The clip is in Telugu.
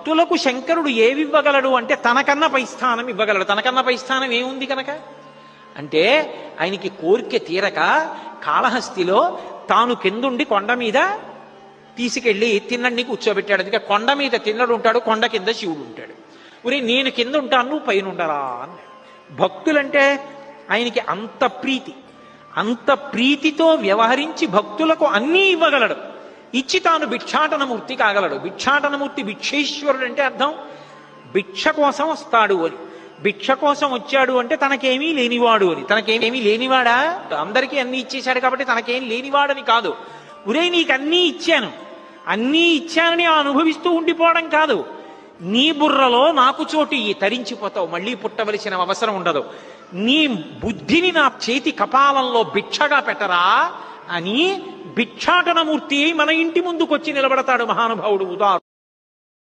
భక్తులకు శంకరుడు ఏవివ్వగలడు అంటే తనకన్నా పై స్థానం ఇవ్వగలడు. తనకన్నా పై స్థానం ఏముంది కనుక అంటే ఆయనకి కోరిక తీరక కాళహస్తిలో తాను కిందుండి కొండ మీద తీసుకెళ్లి తిన్నడిని కూర్చోబెట్టాడు. అందుకే కొండ మీద తిన్నడు ఉంటాడు, కొండ కింద శివుడు ఉంటాడు. ఉరి నేను కింద ఉంటాను, నువ్వు పైన ఉండరా అన్నాడు. భక్తులంటే ఆయనకి అంత ప్రీతితో వ్యవహరించి భక్తులకు అన్నీ ఇవ్వగలడు. ఇచ్చి తాను భిక్షాటనమూర్తి కాగలడు. భిక్షాటనమూర్తి భిక్షేశ్వరుడు అంటే అర్థం భిక్ష కోసం వస్తాడు అని. భిక్ష కోసం వచ్చాడు అంటే తనకేమీ లేనివాడు అని. తనకేమీ లేనివాడా? అందరికీ అన్నీ ఇచ్చేశాడు కాబట్టి తనకేం లేనివాడని కాదు. ఉరే నీకు అన్నీ ఇచ్చానని అనుభవిస్తూ ఉండిపోవడం కాదు. నీ బుర్రలో నాకు చోటు తరించిపోతావు, మళ్ళీ పుట్టవలసిన అవసరం ఉండదు. నీ బుద్ధిని నా చేతి కపాలంలో భిక్షగా పెట్టరా అని భిక్షాటనమూర్తి మన ఇంటి ముందుకొచ్చి నిలబడతాడు మహానుభావుడు. ఉదాహరణ